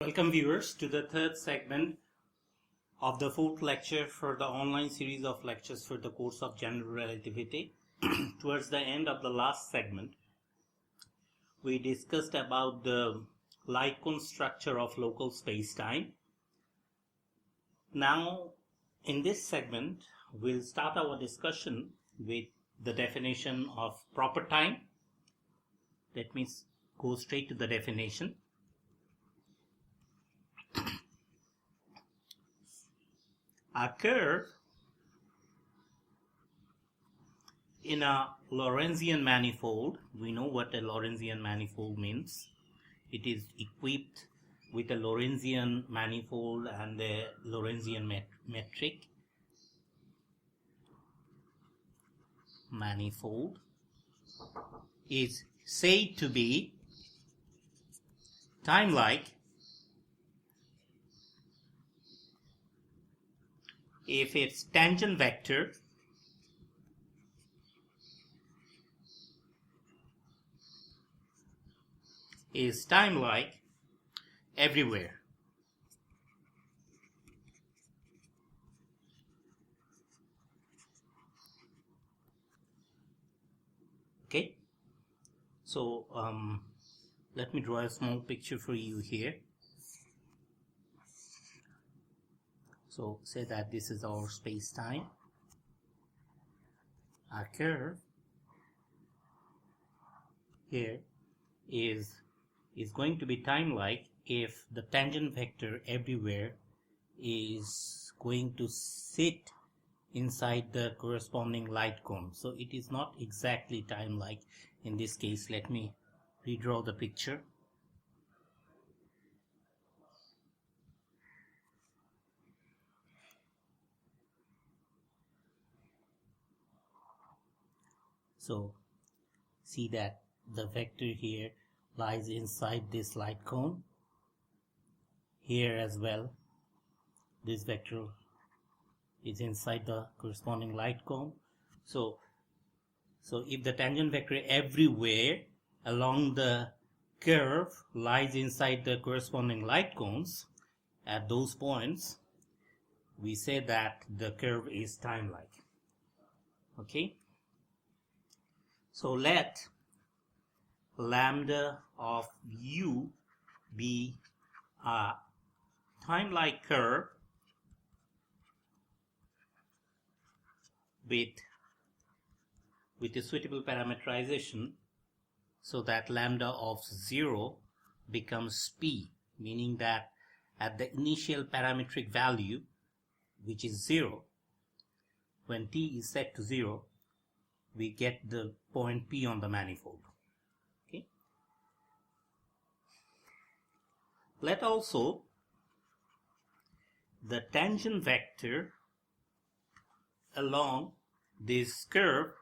Welcome viewers to the third segment of the fourth lecture for the online series of lectures for the course of General Relativity. Towards the end of the last segment, we discussed about the light cone structure of local space-time. Now, in this segment, we'll start our discussion with the definition of proper time. Let me go straight to the definition. A curve in a Lagrangian manifold, we know what a Lagrangian manifold means. It is equipped with a Lagrangian manifold and a Lagrangian metric. Manifold is said to be time-like if its tangent vector is time-like everywhere. Okay, so let me draw a small picture for you here. So say that this is our space-time. Our curve here is going to be time-like if the tangent vector everywhere is going to sit inside the corresponding light cone. So it is not exactly time-like in this case. Let me redraw the picture. So see that the vector here lies inside this light cone. Here as well, this vector is inside the corresponding light cone. So if the tangent vector everywhere along the curve lies inside the corresponding light cones, at those points we say that the curve is time-like. Okay? So let lambda of u be a time-like curve with a suitable parameterization, so that lambda of 0 becomes p, meaning that at the initial parametric value, which is 0, when t is set to 0, we get the point P on the manifold. Okay. Let also the tangent vector along this curve,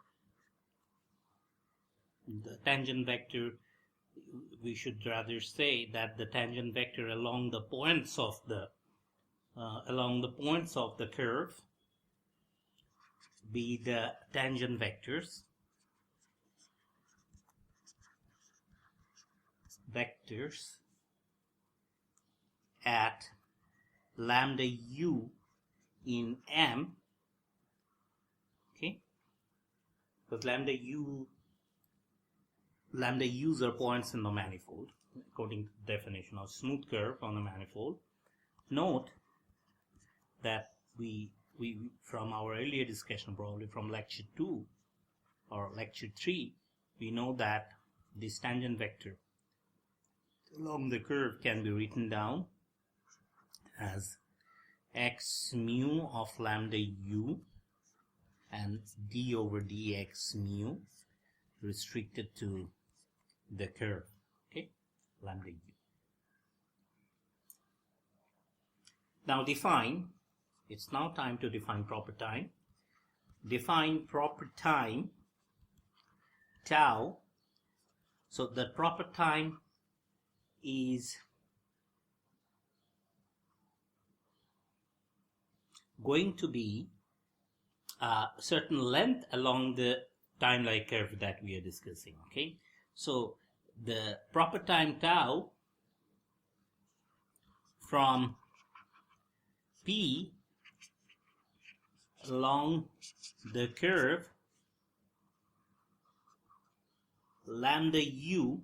the tangent vector, we should rather say that the tangent vector along the points of the curve be the tangent vectors at lambda u in M. Okay, because lambda u's are points in the manifold according to the definition of smooth curve on the manifold. Note that we from our earlier discussion, probably from lecture 2 or lecture 3, we know that this tangent vector along the curve can be written down as x mu of lambda u and d over dx mu restricted to the curve. Okay, lambda u. Now define. It's now time to define proper time. Define proper time tau. So the proper time is going to be a certain length along the time-like curve that we are discussing. Okay, so the proper time tau from P along the curve lambda u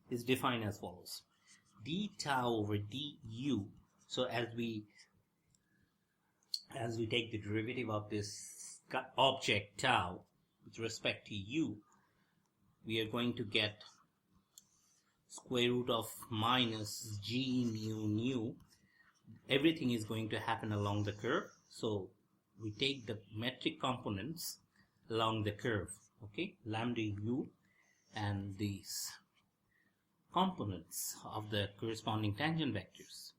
is defined as follows: d tau over du. So as we take the derivative of this object tau with respect to u, we are going to get square root of minus g mu nu. Everything is going to happen along the curve, so we take the metric components along the curve, okay, lambda u, and these components of the corresponding tangent vectors,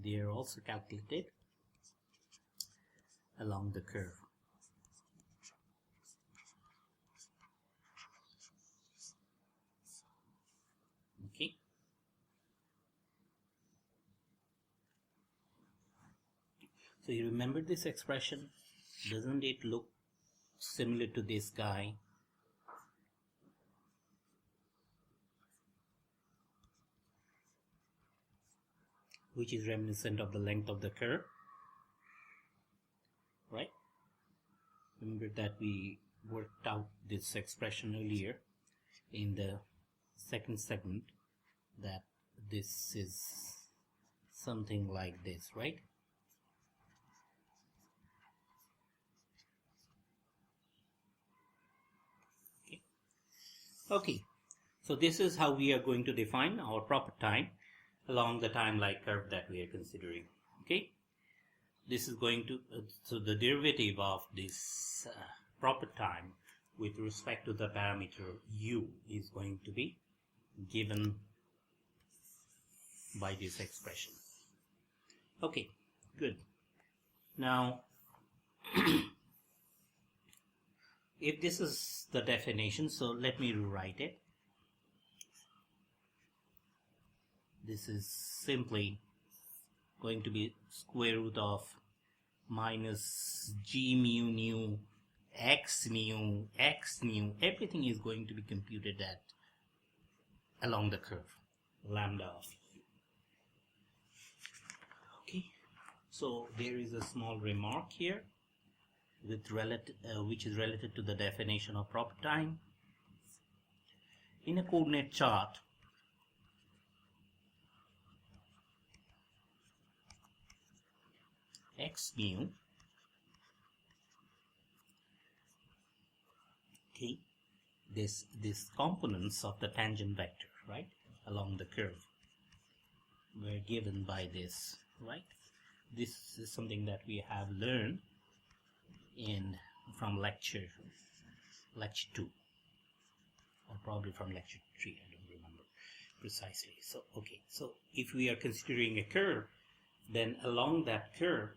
they are also calculated along the curve. Okay. So you remember this expression? Doesn't it look similar to this guy? Which is reminiscent of the length of the curve, right? Remember that we worked out this expression earlier in the second segment, that this is something like this, right? Okay, so this is how we are going to define our proper time along the time-like curve that we are considering. Okay, this is going to so the derivative of this proper time with respect to the parameter u is going to be given by this expression. Okay, good. Now if this is the definition, so let me rewrite it. This is simply going to be square root of minus g mu nu x nu x nu. Everything is going to be computed at along the curve lambda of u. Okay, so there is a small remark here with which is related to the definition of proper time. In a coordinate chart, x mu, okay, this components of the tangent vector, right, along the curve were given by this, right? This is something that we have learned from lecture 2, or probably from lecture 3, I don't remember precisely. So okay, so if we are considering a curve, then along that curve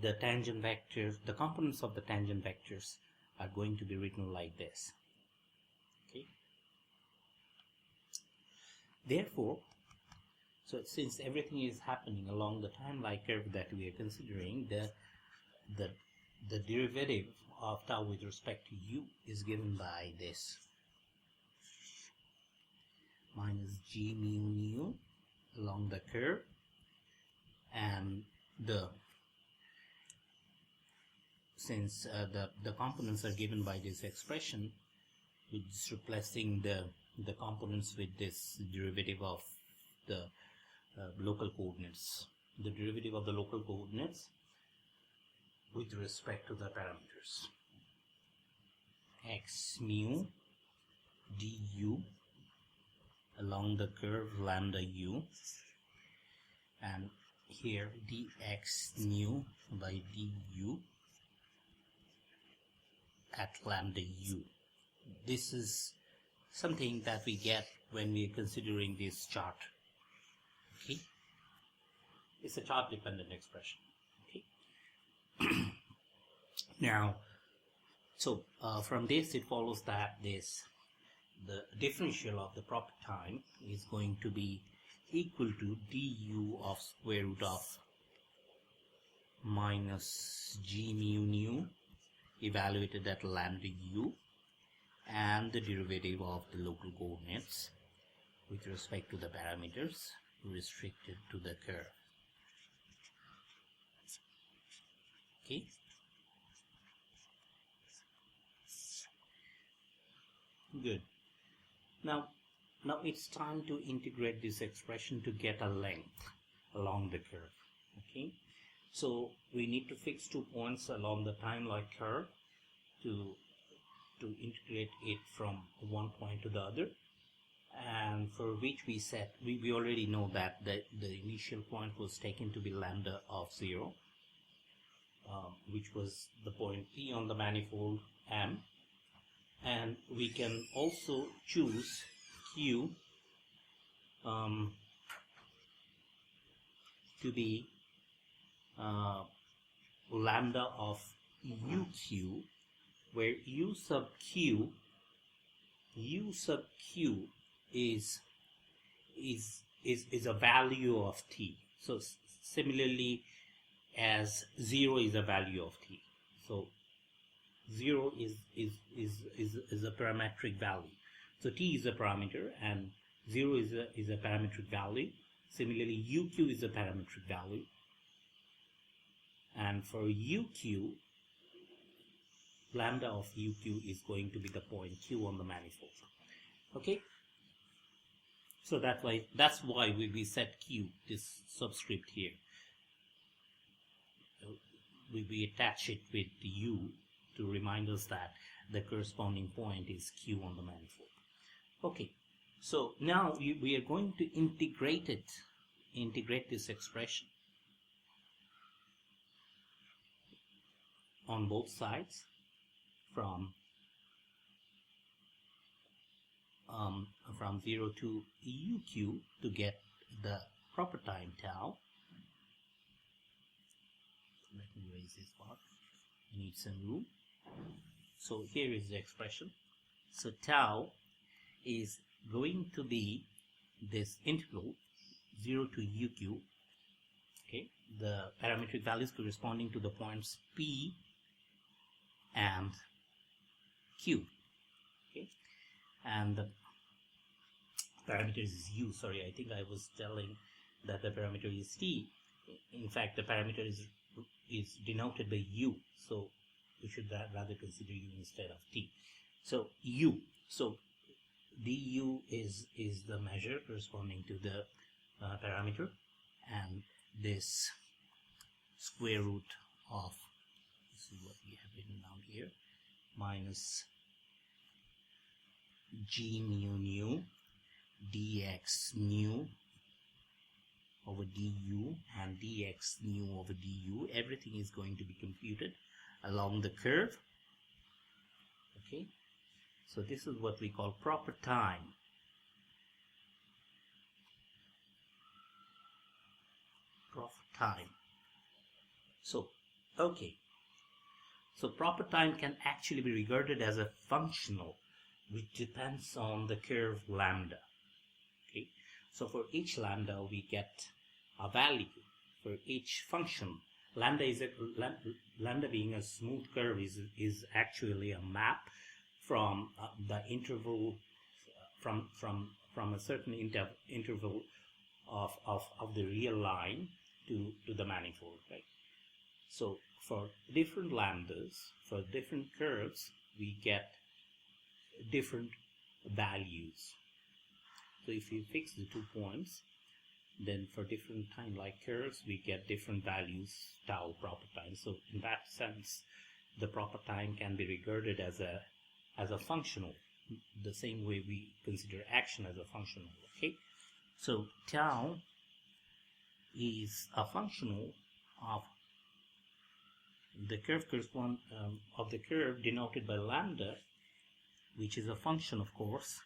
the tangent vectors, the components of the tangent vectors are going to be written like this. Okay, therefore, so since everything is happening along the time-like curve that we are considering, the derivative of tau with respect to u is given by this minus g mu nu along the curve, and since the components are given by this expression, which is replacing the components with this derivative of the local coordinates, the derivative of the local coordinates with respect to the parameters x mu du along the curve lambda u, and here dx nu by du at lambda u. This is something that we get when we are considering this chart. Okay, it's a chart dependent expression. Okay. Now, so from this it follows that the differential of the proper time is going to be equal to du of square root of minus g mu nu evaluated at lambda u, and the derivative of the local coordinates with respect to the parameters restricted to the curve. Okay. Good. Now it's time to integrate this expression to get a length along the curve. Okay. So we need to fix 2 points along the time-like curve to integrate it from one point to the other, and for which we set, we already know that the initial point was taken to be lambda of 0, which was the point P on the manifold M, and we can also choose Q to be lambda of UQ, where U sub Q is a value of T. So similarly as 0 is a value of T. So 0 is a parametric value. So T is a parameter and 0 is a parametric value. Similarly, UQ is a parametric value. And for UQ, lambda of UQ is going to be the point Q on the manifold. Okay? So that's why we set Q, this subscript here. We attach it with U to remind us that the corresponding point is Q on the manifold. Okay, so now we are going to integrate this expression on both sides from 0 to UQ to get the proper time tau. Let me erase this part. I need some room. So here is the expression. So tau is going to be this integral 0 to UQ. Okay, the parametric values corresponding to the points P and Q. Okay, and the parameter is U. Sorry, I think I was telling that the parameter is T. In fact, the parameter is denoted by U, so we should rather consider U instead of T. So U. So du is the measure corresponding to the parameter, and this square root of, this is what we have written down here, minus g mu nu dx nu over du and dx nu over du. Everything is going to be computed along the curve. Okay, so this is what we call proper time. Proper time. So, okay. So proper time can actually be regarded as a functional which depends on the curve lambda. Okay, so for each lambda we get a value for each function. Lambda being a smooth curve is actually a map from the interval from a certain interval of the real line to the manifold, right? So for different lambdas, for different curves, we get different values. So if you fix the 2 points, then for different time-like curves, we get different values, tau proper time. So in that sense, the proper time can be regarded as a functional, the same way we consider action as a functional. Okay, so tau is a functional of the curve of the curve denoted by lambda, which is a function, of course,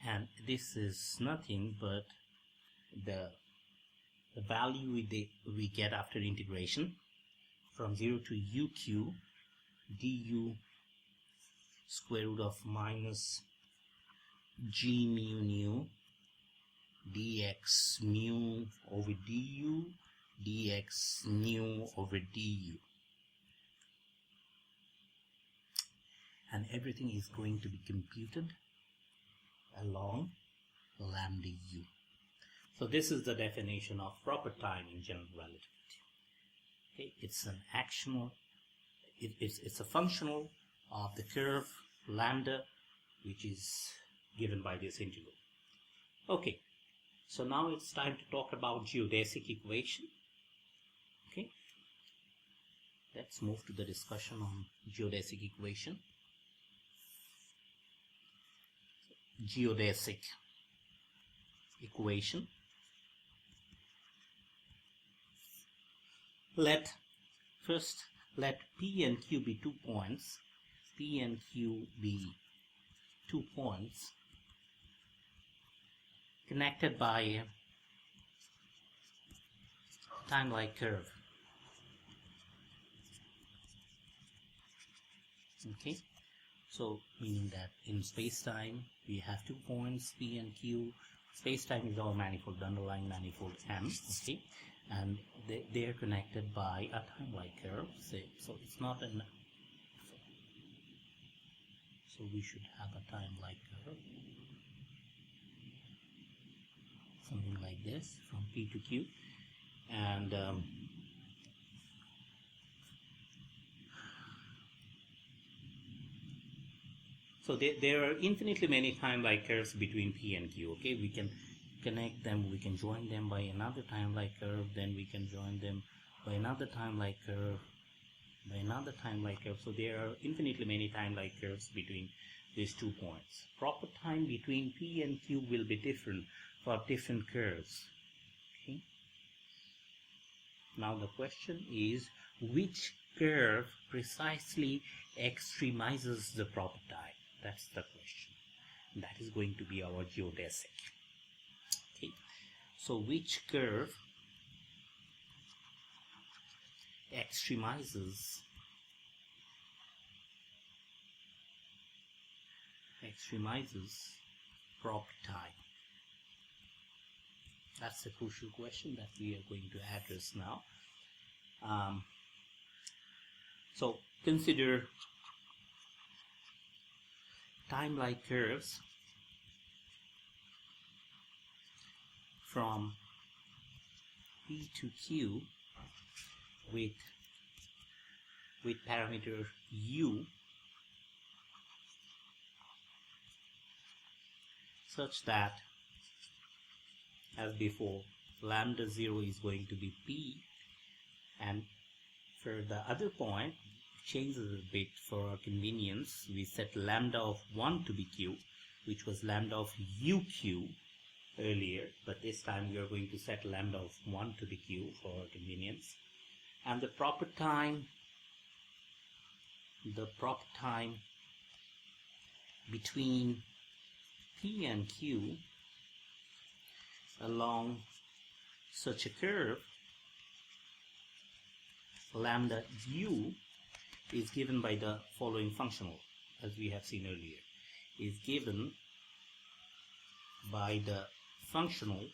and this is nothing but the value we get after integration from 0 to uq du square root of minus g mu nu dx mu over du dx nu over du, and everything is going to be computed along lambda u. So this is the definition of proper time in general relativity. Okay, it's an actional, it's a functional of the curve lambda, which is given by this integral. Okay, so now it's time to talk about geodesic equation. Okay, let's move to the discussion on geodesic equation. Geodesic equation. Let P and Q be 2 points. P and Q be 2 points connected by a time-like curve. Okay, so meaning that in space-time we have 2 points P and Q. Space-time is our manifold, the underlying manifold M. Okay, and they are connected by a time-like curve. So it's not an. So we should have a time-like curve, something like this from P to Q, and so there are infinitely many time-like curves between P and Q. Okay, we can connect them, we can join them by another time-like curve, then we can join them by another time-like curve, by another time-like curve. So there are infinitely many time-like curves between these 2 points. Proper time between P and Q will be different for different curves. Okay. Now the question is, which curve precisely extremizes the proper time? That's the question. That is going to be our geodesic. Okay. So which curve extremizes proper time? That's a crucial question that we are going to address now. So consider time-like curves from P to Q with parameter U such that, as before, lambda 0 is going to be P, and for the other point, changes a bit for our convenience. We set lambda of 1 to be Q, which was lambda of UQ earlier, but this time we are going to set lambda of 1 to be Q for our convenience. And the proper time between P and Q along such a curve, lambda U, is given by the following functional, as we have seen earlier, is given by the functional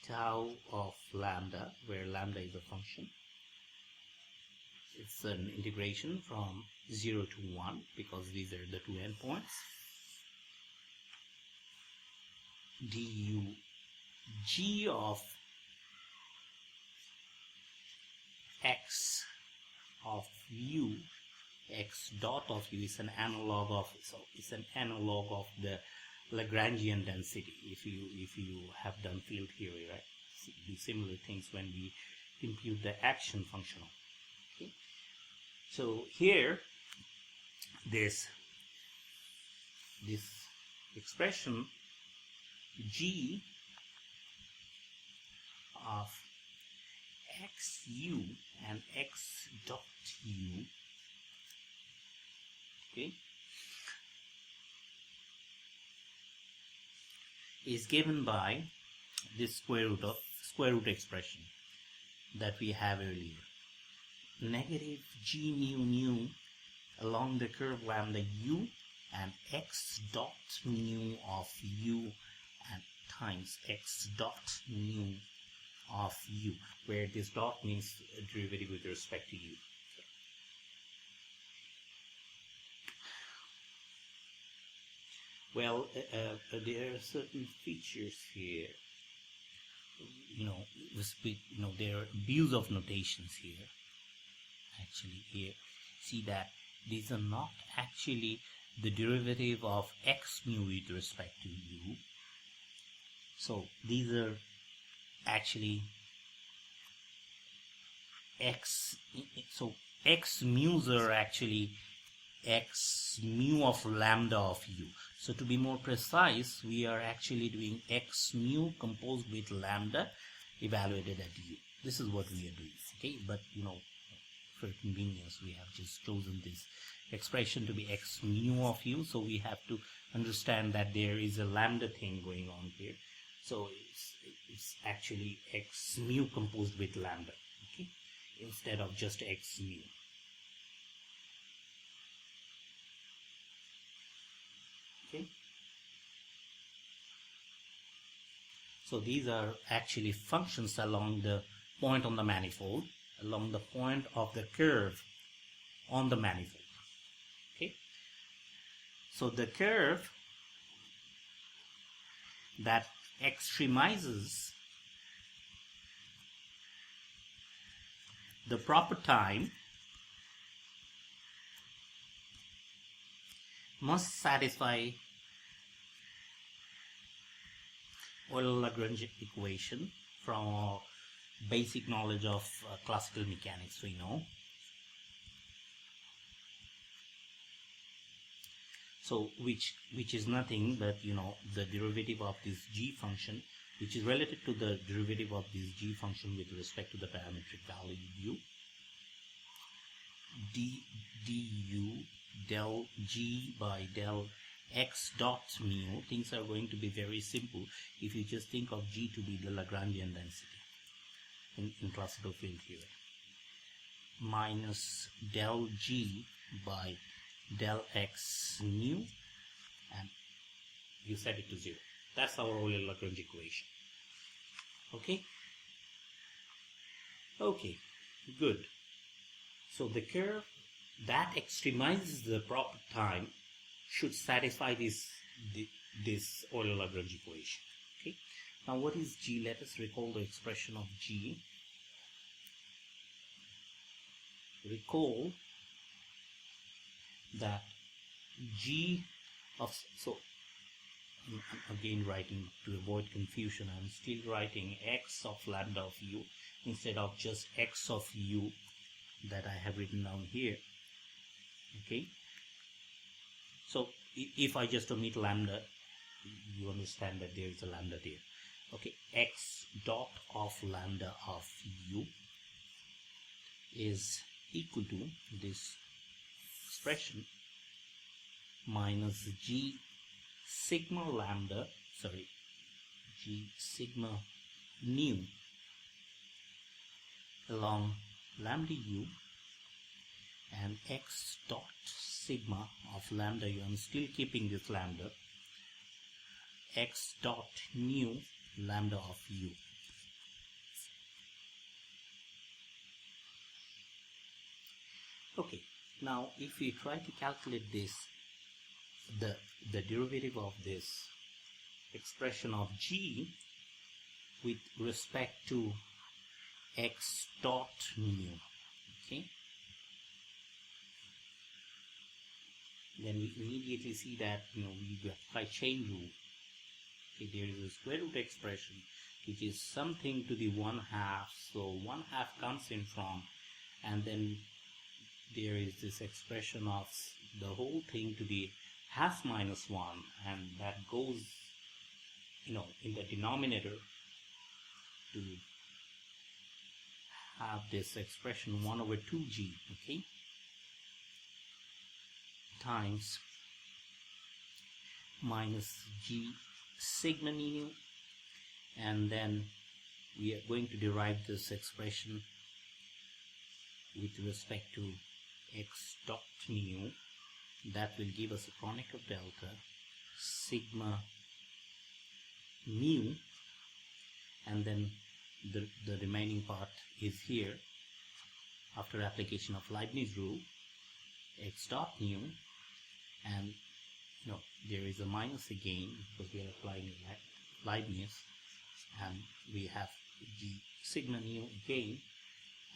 tau of lambda, where lambda is a function. It's an integration from 0 to 1, because these are the 2 endpoints. Du g of x of u, x dot of u is an analog of, so it's an analog of the Lagrangian density. If you have done field theory, right? Do similar things when we compute the action functional. Okay. So here, this expression g of xu and x dot u, okay, is given by this square root expression that we have earlier. Negative g mu nu along the curve lambda u and x dot mu of u and times x dot mu of u, where this dot means a derivative with respect to u. Well, there are certain features here. There are abuse of notations here. Actually, here, see that these are not actually the derivative of x mu with respect to u. So these are actually x. So x mu's are actually x mu of lambda of u. So to be more precise, we are actually doing x mu composed with lambda evaluated at u. This is what we are doing. Okay, but for convenience, we have just chosen this expression to be x mu of u. So we have to understand that there is a lambda thing going on here. So it's actually x mu composed with lambda, okay, instead of just x mu. Okay. So these are actually functions along the point on the manifold, along the point of the curve on the manifold. Okay. So the curve that extremizes the proper time must satisfy Euler-Lagrange equation. From our basic knowledge of classical mechanics, we know. So which is nothing but the derivative of this g function, which is related to the derivative of this g function with respect to the parametric value u, du del g by del x dot mu. Things are going to be very simple if you just think of g to be the Lagrangian density in classical field theory, minus del g by del x mu, and you set it to 0. That's our Euler-Lagrange equation. Okay, good. So the curve that extremizes the proper time should satisfy this Euler-Lagrange equation. Okay. Now what is g? Let us recall the expression of g. Recall that g of, so I'm again writing to avoid confusion, I'm still writing x of lambda of u instead of just x of u that I have written down here. Okay, so if I just omit lambda, you understand that there is a lambda there. Okay, x dot of lambda of u is equal to this expression minus g sigma nu along lambda u and x dot sigma of lambda u. I'm still keeping this lambda, x dot nu lambda of u. Okay, now if we try to calculate this, the derivative of this expression of g with respect to x dot mu, okay, then we immediately see that we apply chain rule. Okay, there is a square root expression which is something to the 1/2, so 1/2 comes in from, and then there is this expression of the whole thing to the half minus 1, and that goes in the denominator to have this expression 1/2g, okay, times minus g sigma nu, and then we are going to derive this expression with respect to x dot mu. That will give us a Kronecker delta sigma mu, and then the remaining part is here after application of Leibniz rule, x dot mu, and there is a minus again because we are applying Leibniz, and we have the sigma nu again,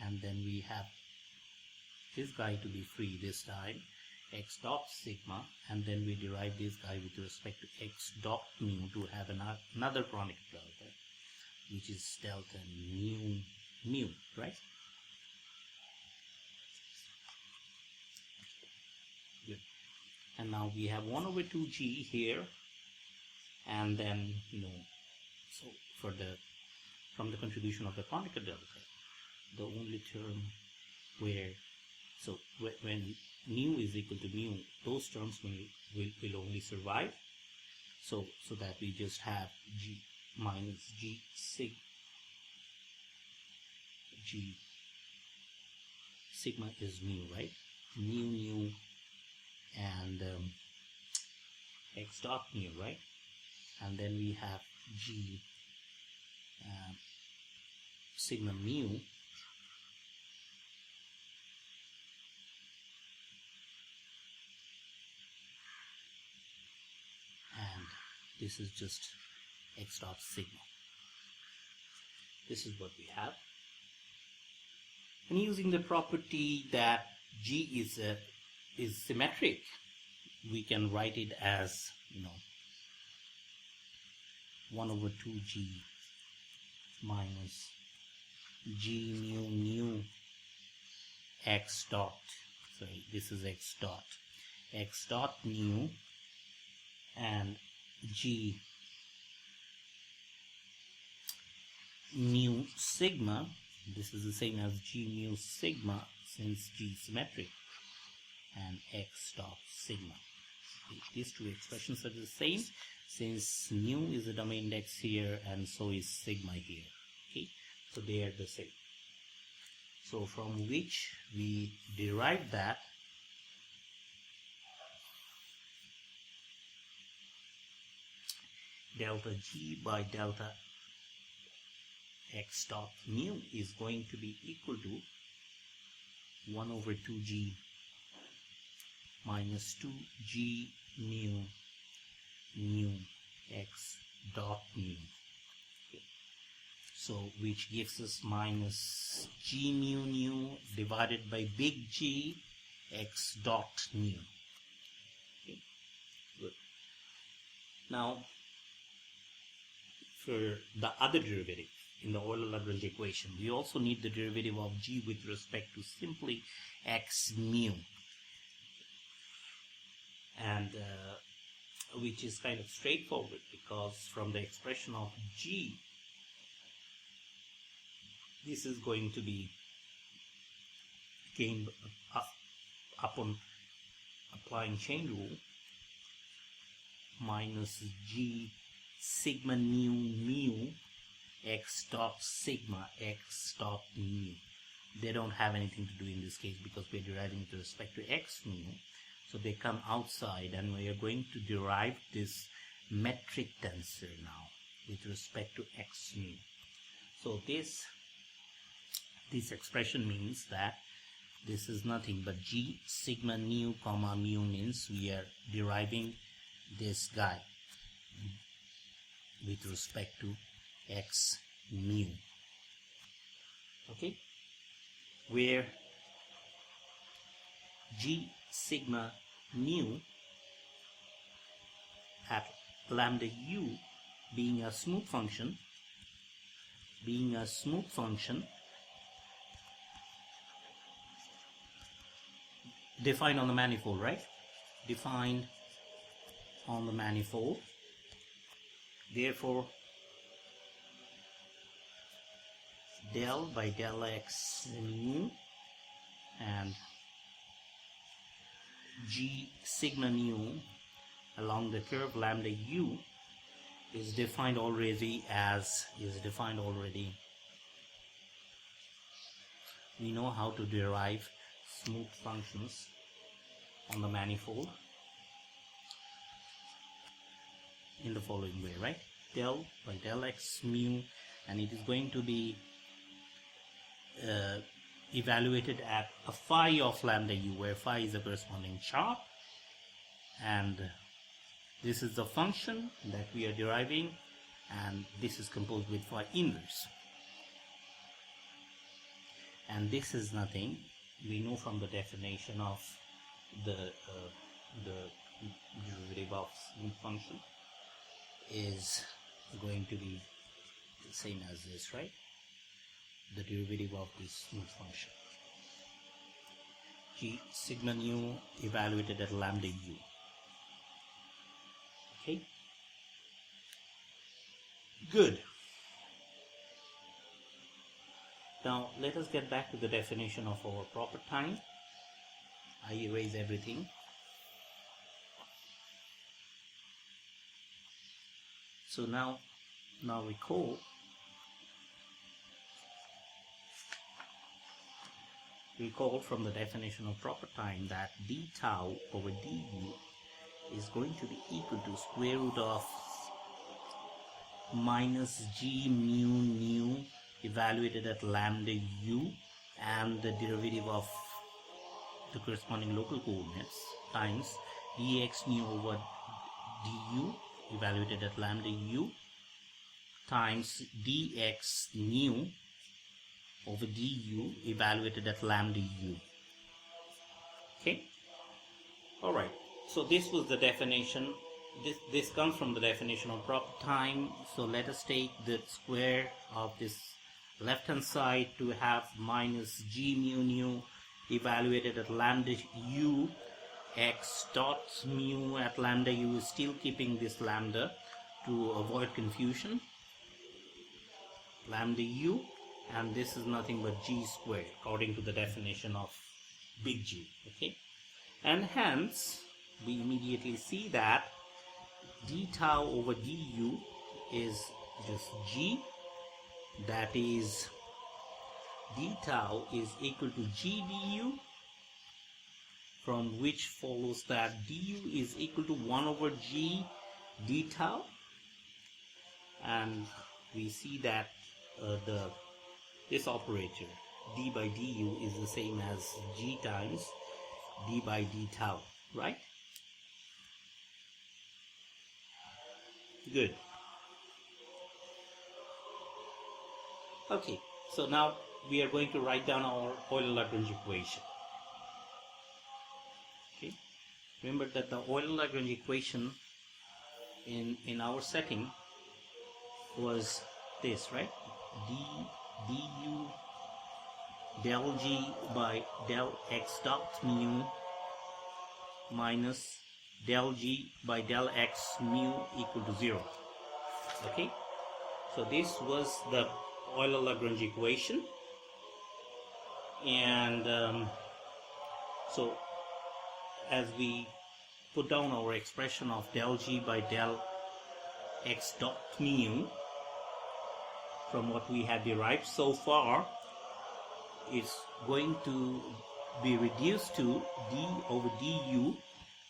and then we have this guy to be free this time, x dot sigma, and then we derive this guy with respect to x dot mu to have another Kronecker delta, which is delta mu, right? Good. And now we have 1 over 2g here, and then so from the contribution of the Kronecker delta, the only term where, so when mu is equal to mu, those terms will only survive, so that we just have g minus g sigma is mu, right? Mu and x dot mu, right? And then we have g sigma mu, and this is just x dot sigma. This is what we have. And using the property that g is symmetric, we can write it as 1 over 2g minus g mu x dot, sorry, this is x dot mu, and g mu sigma, this is the same as g mu sigma since g is symmetric, and x dot sigma. Okay, these two expressions are the same since mu is the domain index here and so is sigma here. Okay, so they are the same. So from which we derive that delta g by delta x dot mu is going to be equal to 1 over 2g minus 2g mu x dot mu. Okay. So which gives us minus g mu divided by big G x dot mu. Okay. Good. Now for the other derivative in the Euler-Lagrange equation, we also need the derivative of g with respect to simply x mu, and which is kind of straightforward because from the expression of g, this is going to be gained upon applying chain rule minus g sigma mu x dot sigma x dot mu. They don't have anything to do in this case because we're deriving with respect to x mu, so they come outside, and we are going to derive this metric tensor now with respect to x mu. So this expression means that this is nothing but g sigma nu comma mu, means we are deriving this guy with respect to x mu. Okay, where g sigma nu at lambda u being a smooth function defined on the manifold, right? Defined on the manifold. Therefore, del by del x mu and g sigma mu along the curve lambda u is defined already. We know how to derive smooth functions on the manifold in the following way, right? Del by del x mu, and it is going to be evaluated at a phi of lambda u, where phi is the corresponding chart, and This is the function that we are deriving, and this is composed with phi inverse. And this is nothing, we know from the definition of the derivative of smooth function is going to be the same as this, right? The derivative of this smooth function, g sigma nu evaluated at lambda u. Okay, good. Now let us get back to the definition of our proper time. I erase everything. So now recall from the definition of proper time that d tau over du is going to be equal to square root of minus g mu nu evaluated at lambda u and the derivative of the corresponding local coordinates times dx nu over du evaluated at lambda u times dx nu over du evaluated at lambda u. Okay, all right. So this was the definition. This comes from the definition of proper time. So let us take the square of this left hand side to have minus g mu nu evaluated at lambda u x dot mu at lambda u, is still keeping this lambda to avoid confusion, lambda u, and this is nothing but g squared according to the definition of big G. Okay, and hence we immediately see that d tau over du is just g, that is d tau is equal to g du, from which follows that du is equal to 1 over g d tau, and we see that this operator d by du is the same as g times d by d tau, right? Good. Okay, so now we are going to write down our Euler-Lagrange equation. Okay, remember that the Euler-Lagrange equation in our setting was this, right? du del g by del x dot mu minus del g by del x mu equal to 0. Okay, so this was the Euler-Lagrange equation, and so as we put down our expression of del g by del x dot mu from what we have derived so far, is going to be reduced to d over du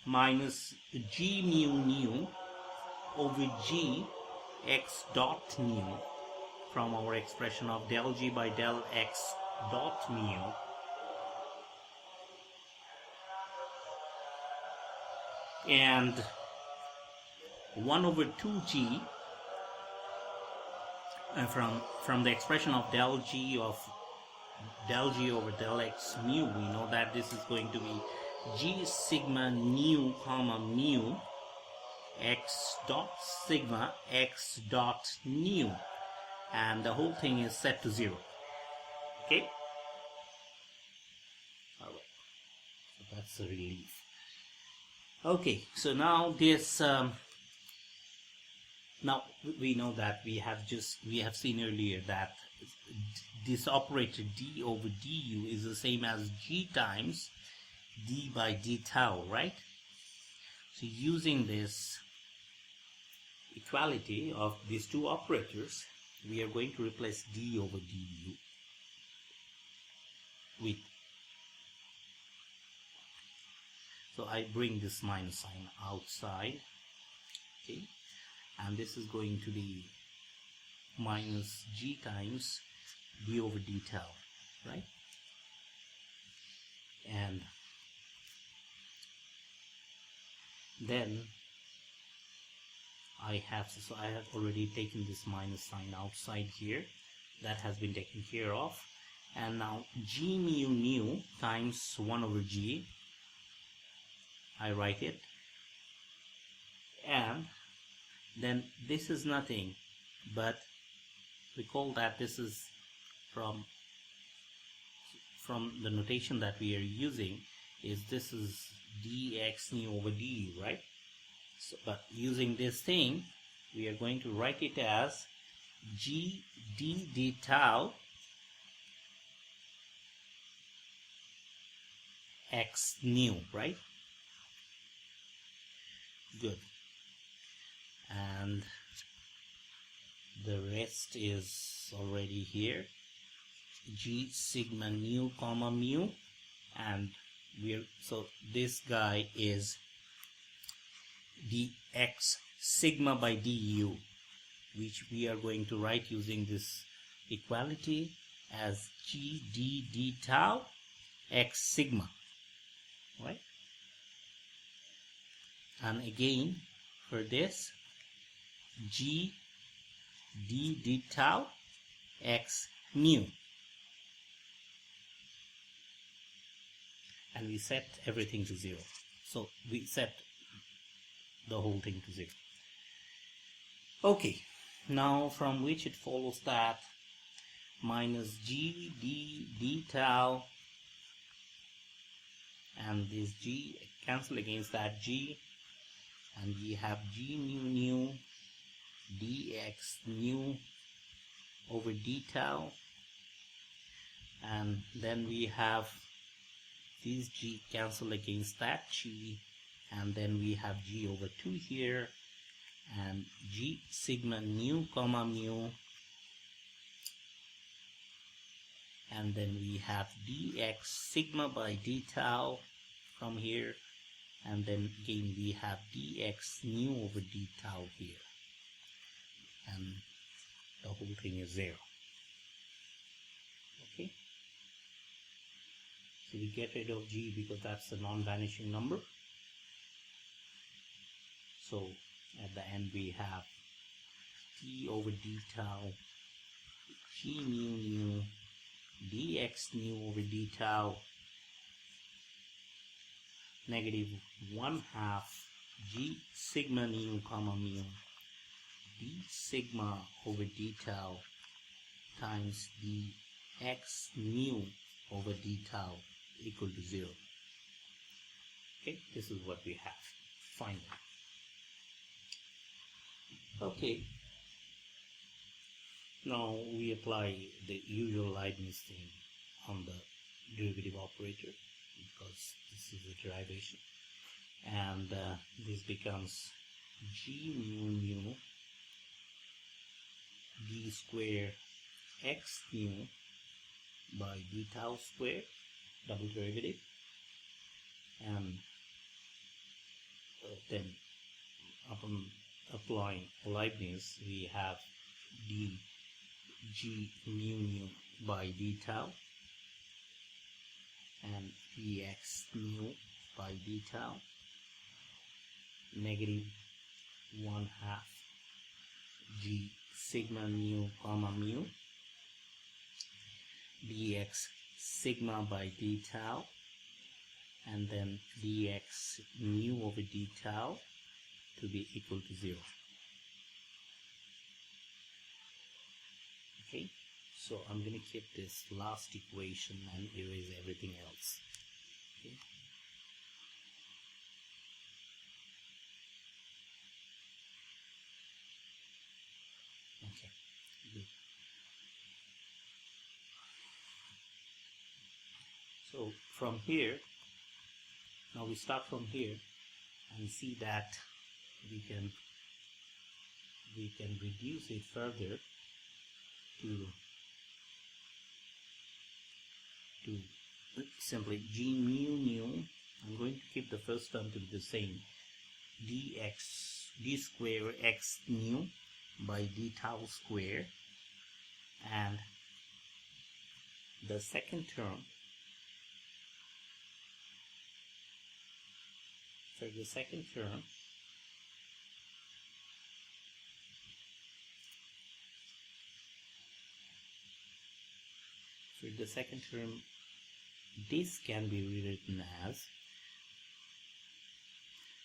minus g mu nu over g x dot mu from our expression of del g by del x dot mu and 1 over 2g from the expression of del g over del x mu. We know that this is going to be g sigma nu comma mu x dot sigma x dot nu, and the whole thing is set to 0. Okay, all right, so that's a relief. Okay, so now this now we know that we have seen earlier that this operator d over du is the same as g times d by d tau, right? So using this equality of these two operators, we are going to replace d over du with, so I bring this minus sign outside, okay, and this is going to be minus g times d over d tau, right? And then I have already taken this minus sign outside here. That has been taken care of. And now G mu nu times 1 over G, I write it, and then this is nothing but, recall that this is from the notation that we are using, this is dx nu over du, right? So, but using this thing, we are going to write it as g d tau x nu, right? Good. And the rest is already here. G sigma nu comma mu, and so this guy is dx sigma by du, which we are going to write using this equality as g d tau x sigma, right? And again for this, g d tau x mu, and we set everything to 0. So we set the whole thing to 0. Okay, now from which it follows that minus g d tau, and this g cancel against that g, and we have g mu nu dx nu over d tau, and then we have these g cancel against that g, and then we have g over 2 here, and g sigma nu comma mu, and then we have dx sigma by d tau from here, and then again we have dx nu over d tau here, and the whole thing is 0. Okay, so we get rid of g because that's a non-vanishing number. So at the end we have t over d tau g mu nu dx nu over d tau negative 1/2 g sigma nu comma mu d sigma over d tau times dx nu over d tau equal to 0. Okay, this is what we have finally. Okay, now we apply the usual Leibniz thing on the derivative operator, because this is a derivation, and this becomes g mu nu d square x nu by d tau square, double derivative, and then upon applying Leibniz we have d g mu nu by d tau and dx nu by d tau negative 1/2 g sigma nu comma mu dx sigma by d tau, and then dx nu over d tau to be equal to 0. Okay, so I'm going to keep this last equation and erase everything else. Okay. Okay, good. So from here, now we start from here and see that we can reduce it further to simply g mu nu. I'm going to keep the first term to be the same, d square x nu by d tau square, and the second term, for the second term, this can be rewritten as,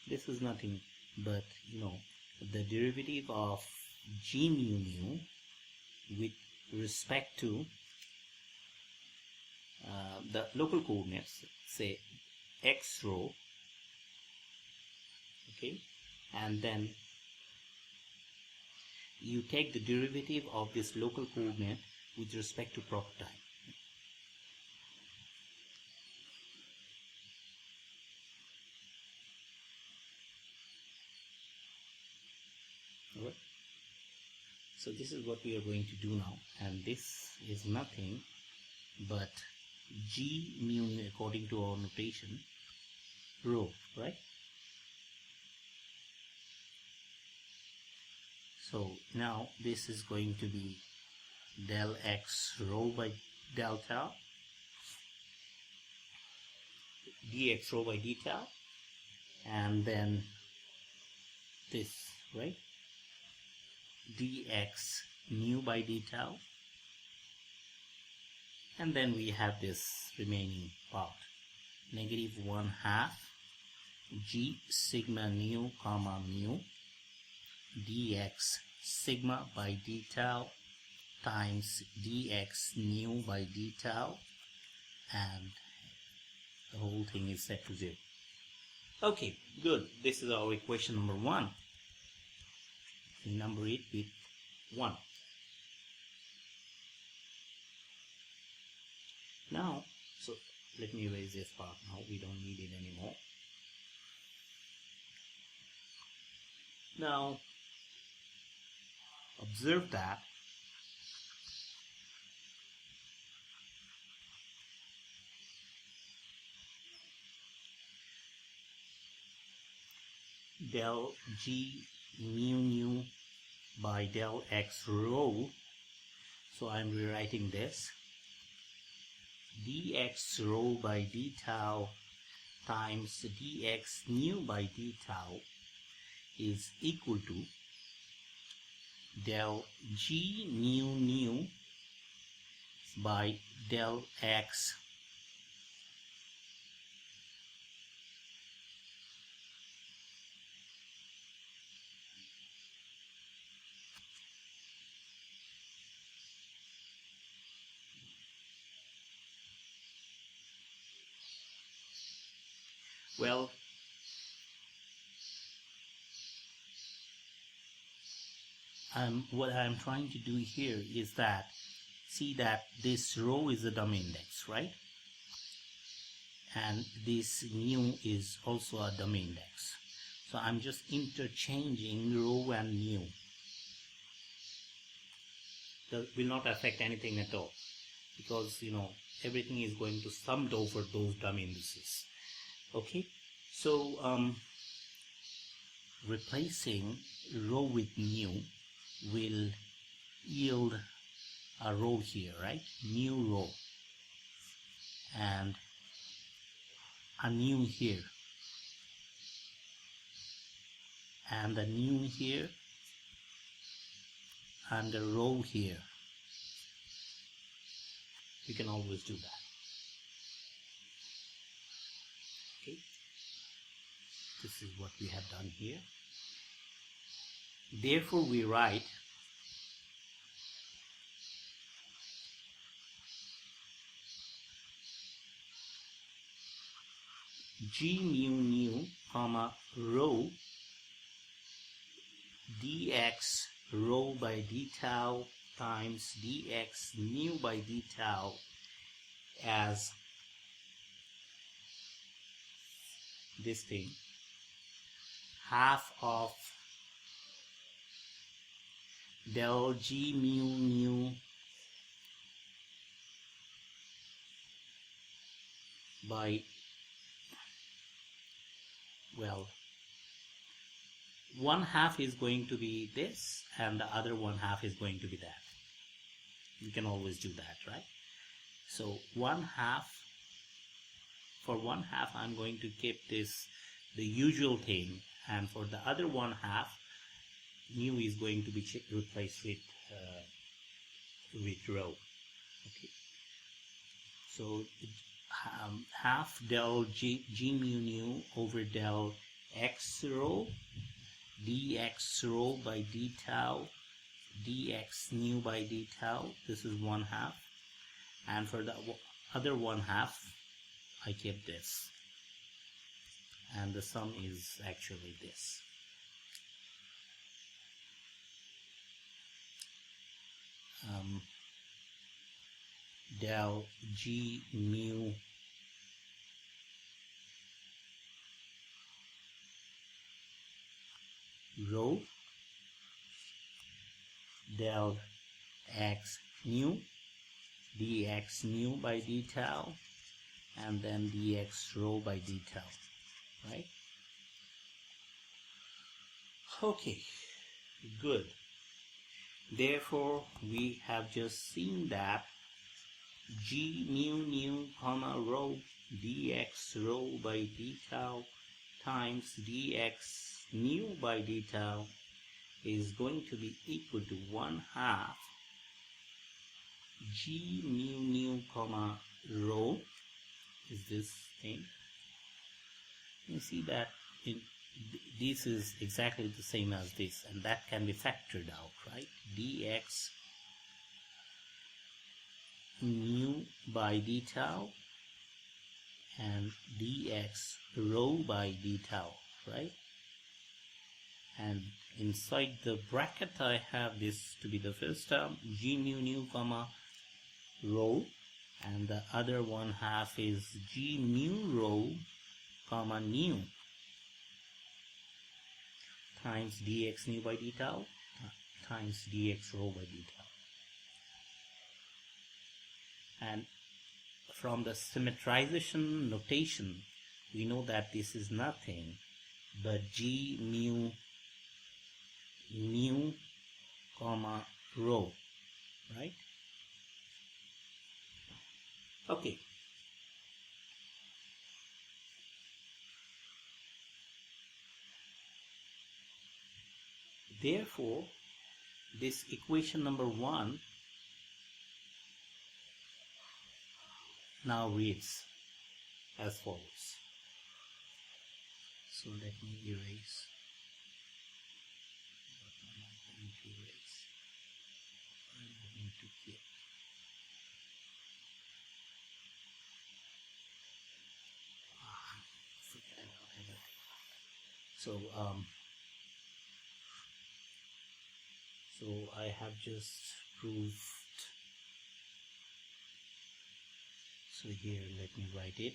this is nothing but, the derivative of g mu nu with respect to the local coordinates, say x rho, okay, and then you take the derivative of this local coordinate with respect to proper time. Alright. So this is what we are going to do now, and this is nothing but g mu nu according to our notation, rho, right? So now this is going to be del x rho by delta, dx rho by d tau, and then this, right? dx nu by d tau, and then we have this remaining part, negative 1/2 g sigma nu comma mu dx sigma by d tau times dx nu by d tau, and the whole thing is set to 0. Okay, good. This is our equation number 1. We number it with 1. Now, so let me erase this part now. We don't need it anymore. Now, observe that del g mu nu by del x rho, so I'm rewriting this, dx rho by d tau times dx nu by d tau is equal to del g mu nu by del x well, what I'm trying to do here is that, see that this rho is a dumb index, right? And this nu is also a dumb index. So I'm just interchanging rho and nu. That will not affect anything at all, because everything is going to sum over those dumb indices. Okay, so replacing rho with nu will yield a rho here, right? Mu rho, and a nu here, and a nu here, and a rho here. You can always do that. Okay, this is what we have done here. Therefore, we write g mu nu comma rho dx rho by d tau times dx nu by d tau as this thing, half of del g mu nu by, well, 1/2 is going to be this and the other 1/2 is going to be that. You can always do that, right? So 1/2, for 1/2 I'm going to keep this the usual thing, and for the other 1/2 mu is going to be replaced with rho. Okay. So half del g mu nu over del x rho dx rho by d tau dx nu by d tau. This is 1/2, and for the other 1/2 I kept this, and the sum is actually this. Del g mu rho del x nu dx nu by d tau, and then dx rho by d tau, right? Okay, good. Therefore, we have just seen that g mu nu comma rho dx rho by d tau times dx nu by d tau is going to be equal to 1/2 g mu nu comma rho is this thing. You see that this is exactly the same as this, and that can be factored out, right? Dx nu by d tau and dx rho by d tau, right? And inside the bracket I have this to be the first term, g mu nu comma rho, and the other 1/2 is g mu rho comma nu times dx nu by d tau times dx rho by d tau. And from the symmetrization notation, we know that this is nothing but g mu nu comma rho, right? Okay. Therefore, this equation number 1 now reads as follows. So let me erase what I'm not going to erase. I'm going to keep. Forget about everything. So I have just proved. So here let me write it.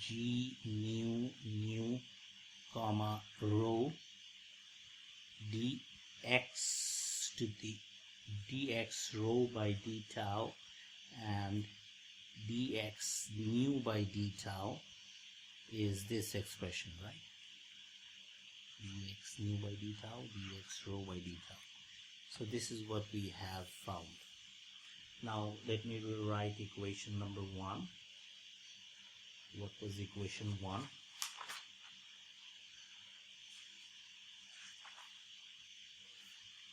G mu nu comma rho dx to the dx rho by d tau and dx nu by d tau is this expression, right? Dx nu by d tau, dx rho by d tau. So this is what we have found. Now let me rewrite equation number 1. What was equation 1?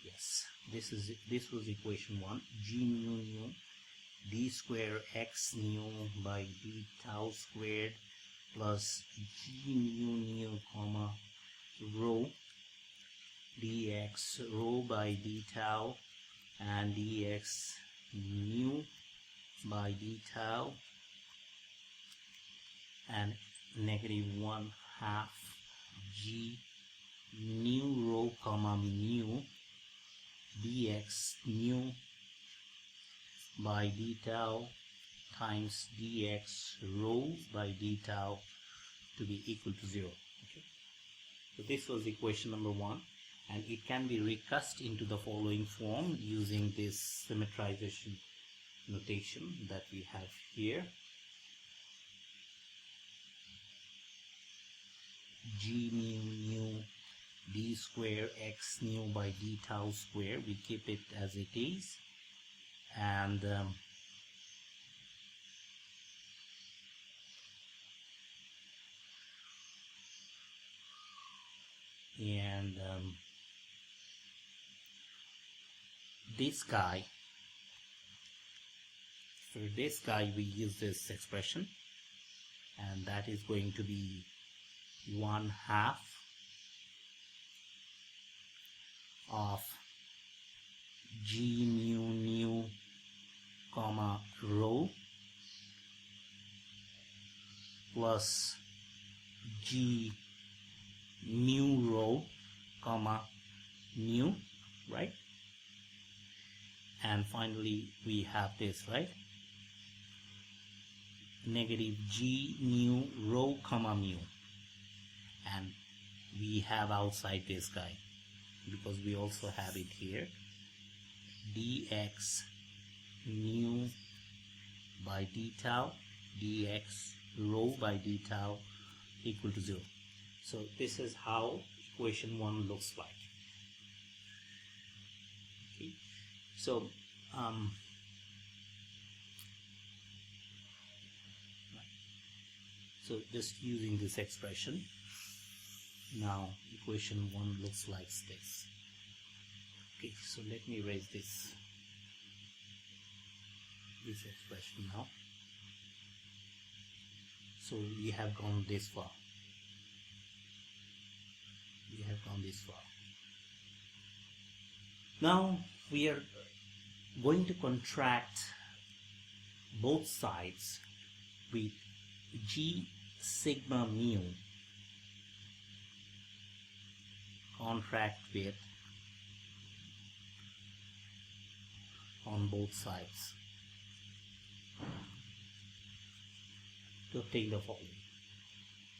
Yes, this was equation 1. G mu nu d square x nu by d tau squared plus g mu nu comma rho dx rho by d tau and dx nu by d tau and negative 1/2 g nu rho comma mu dx nu by d tau times dx rho by d tau to be equal to 0. Okay. So this was equation number 1, and it can be recast into the following form using this symmetrization notation that we have here. G mu nu d square x nu by d tau square, we keep it as it is, and this guy for this guy we use this expression, and that is going to be 1/2 of g mu comma rho plus g mu rho comma mu, right? And finally we have this, right? Negative g mu rho comma mu, and we have outside this guy because we also have it here, dx mu by d tau dx rho by d tau equal to 0. So this is how equation 1 looks like. Okay, so so just using this expression, now equation 1 looks like this. Okay, so let me raise this expression now. So we have gone this far. We have gone this far. Now we are going to contract both sides with g sigma mu. Contract with on both sides to obtain the following.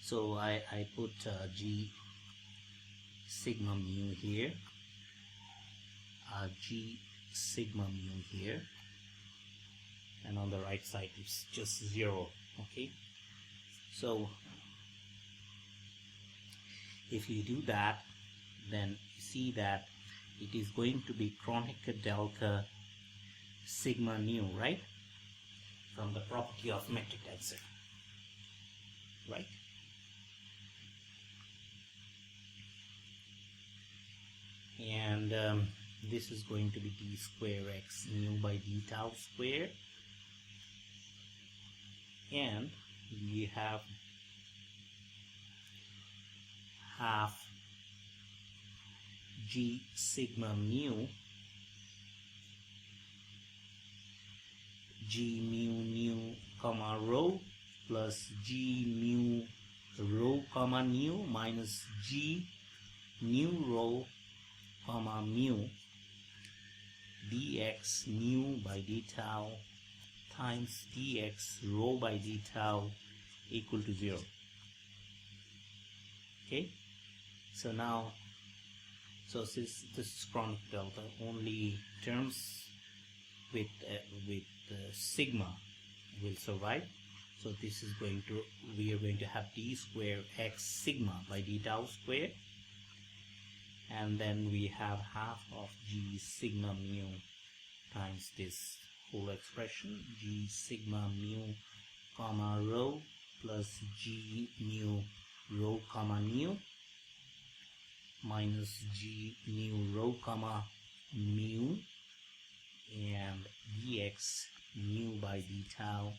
So I put g sigma mu here, g sigma mu here, and on the right side it's just 0. Okay, so if you do that, then you see that it is going to be Kronecker delta sigma nu, right, from the property of metric tensor, right? And this is going to be d square x nu by d tau square, and we have half g sigma mu g mu comma rho plus g mu rho comma nu minus g mu rho comma mu dx nu by d tau times dx rho by d tau equal to 0. Okay, so now, so since this is Kronecker delta, only terms with sigma will survive. So this is going to, we are going to have d square x sigma by d tau square, and then we have half of g sigma mu times this whole expression, g sigma mu comma rho plus g mu rho comma nu minus g mu rho comma mu, and dx mu by d tau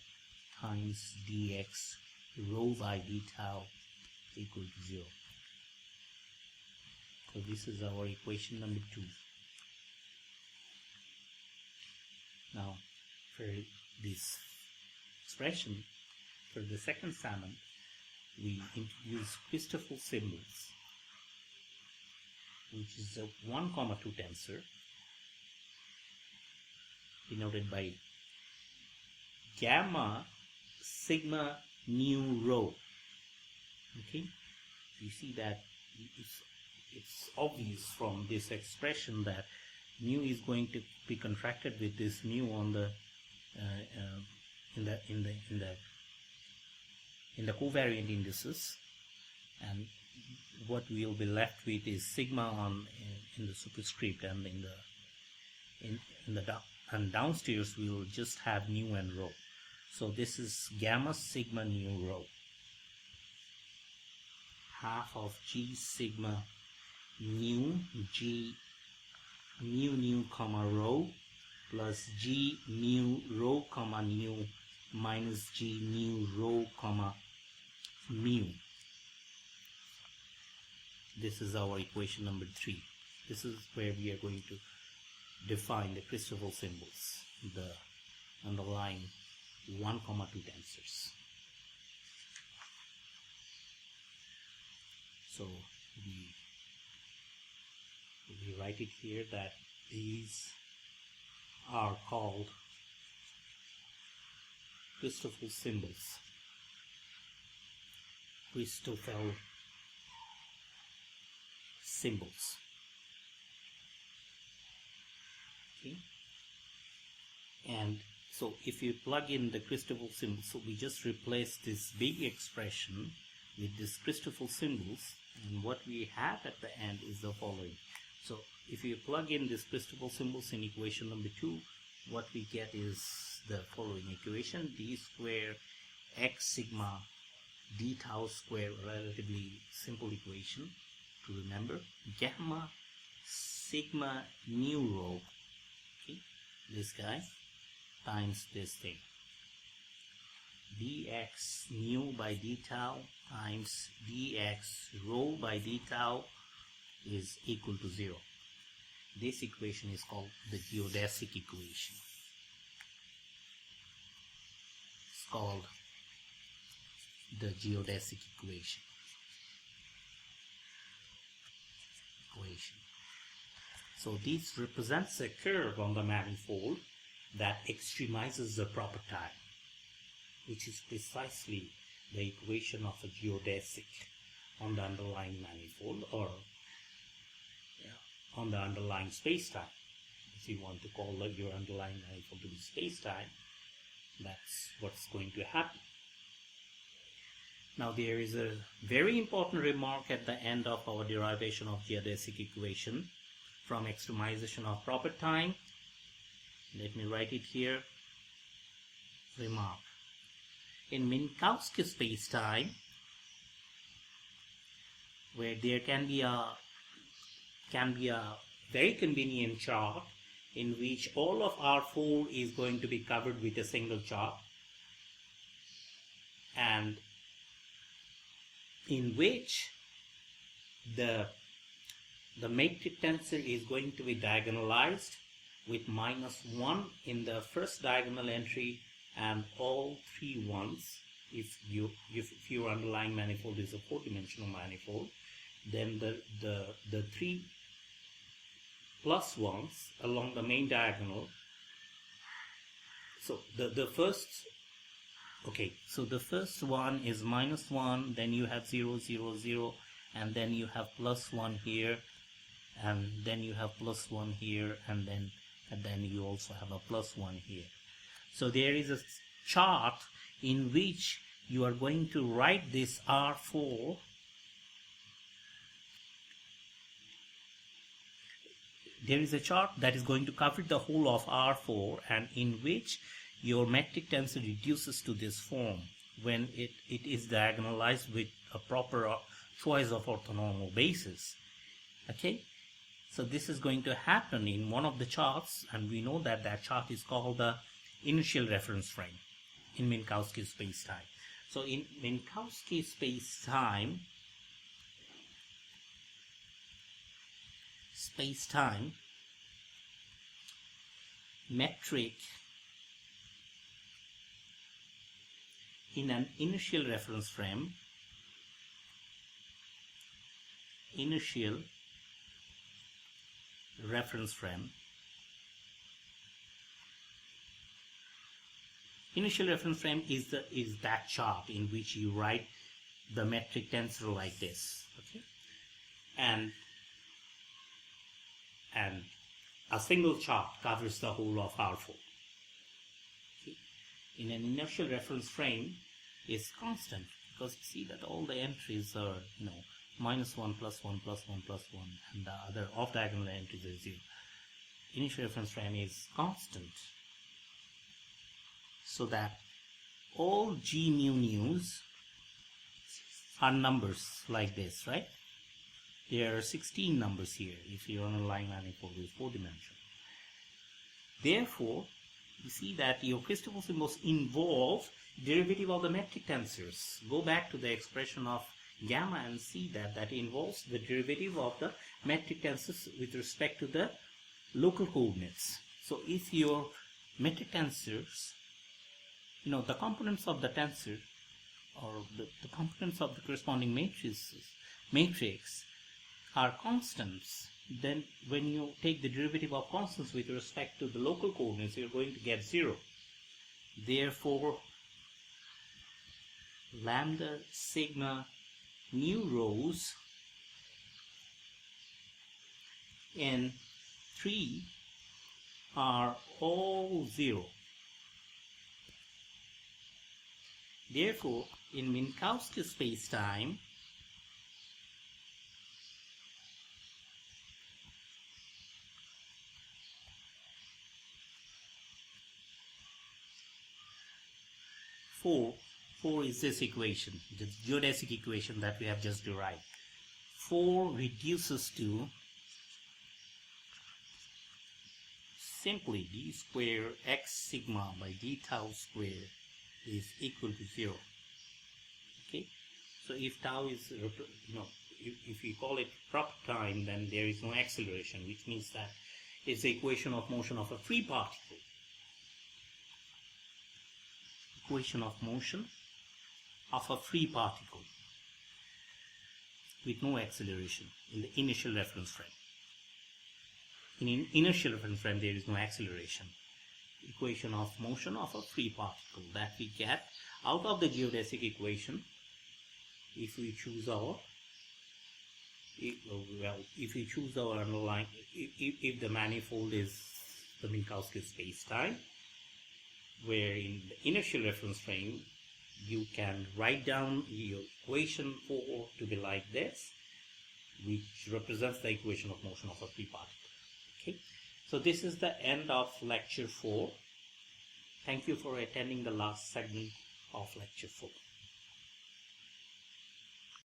times dx rho by d tau equal to 0. So this is our equation number 2. Now for this expression, for the second segment, we use Christoffel symbols, which is a 1, 2 tensor denoted by gamma sigma nu rho. Okay, you see that it's obvious from this expression that mu is going to be contracted with this mu on the in the covariant indices, and what we will be left with is sigma on in the superscript, and and downstairs we will just have nu and rho. So this is gamma sigma nu rho, half of g sigma nu g mu nu comma rho plus G mu rho comma nu minus G mu rho comma mu. This is our equation number 3. This is where we are going to define the Christoffel symbols, the underlying 1, 2 tensors. So we write it here that these are called Christoffel symbols. Christoffel symbols. Okay. And so if you plug in the Christoffel symbols, so we just replace this big expression with this Christoffel symbols, and what we have at the end is the following. So if you plug in this Christoffel symbols in equation number 2, what we get is the following equation: d square x sigma d tau square, relatively simple equation to remember, gamma sigma mu rho, okay, this guy, times this thing, dx mu by d tau times dx rho by d tau is equal to 0. This equation is called the geodesic equation. It's called the geodesic equation. So this represents a curve on the manifold that extremizes the proper time, which is precisely the equation of a geodesic on the underlying manifold, or on the underlying space-time. If you want to call your underlying manifold to be space-time, that's what's going to happen. Now there is a very important remark at the end of our derivation of geodesic equation from extremization of proper time. Let me write it here. Remark: in Minkowski space-time, where there can be a very convenient chart in which all of R4 is going to be covered with a single chart, and in which the metric tensor is going to be diagonalized with -1 in the first diagonal entry and all 3 ones. If your underlying manifold is a 4-dimensional manifold, then the 3 plus ones along the main diagonal. So the first one is -1, then you have 0, 0, 0, and then you have +1 here, and then you have +1 here, and then you also have a +1 here. So there is a chart in which you are going to write this R4 . There is a chart that is going to cover the whole of R4, and in which your metric tensor reduces to this form when it is diagonalized with a proper choice of orthonormal basis. Okay, so this is going to happen in one of the charts, and we know that that chart is called the initial reference frame in Minkowski space-time. So in Minkowski space-time, metric in an initial reference frame, initial reference frame is that chart in which you write the metric tensor like this, okay, and a single chart covers the whole of R4. Okay. In an initial reference frame is constant, because you see that all the entries are -1, +1, +1, +1, and the other off diagonal entries are 0. Initial reference frame is constant, so that all G mu nus are numbers like this, right? There are 16 numbers here if your underlying manifold is 4-dimensional. Therefore, you see that your critical symbols involve derivative of the metric tensors. Go back to the expression of gamma and see that that involves the derivative of the metric tensors with respect to the local coordinates. So if your metric tensors, the components of the tensor or the components of the corresponding matrix are constants, then when you take the derivative of constants with respect to the local coordinates, you're going to get 0. Therefore, lambda, sigma, nu rows in 3 are all 0. Therefore, in Minkowski spacetime, four is this equation, the geodesic equation that we have just derived. 4 reduces to simply d square x sigma by d tau square is equal to 0. Okay, so if tau is, if you call it proper time, then there is no acceleration, which means that it's the equation of motion of a free particle. Equation of motion of a free particle with no acceleration in the initial reference frame. In an inertial reference frame, there is no acceleration. Equation of motion of a free particle that we get out of the geodesic equation if we choose our underlying, if the manifold is the Minkowski space-time, where in the inertial reference frame you can write down your equation 4 to be like this, which represents the equation of motion of a free particle. Okay, so this is the end of lecture 4. Thank you for attending the last segment of lecture 4.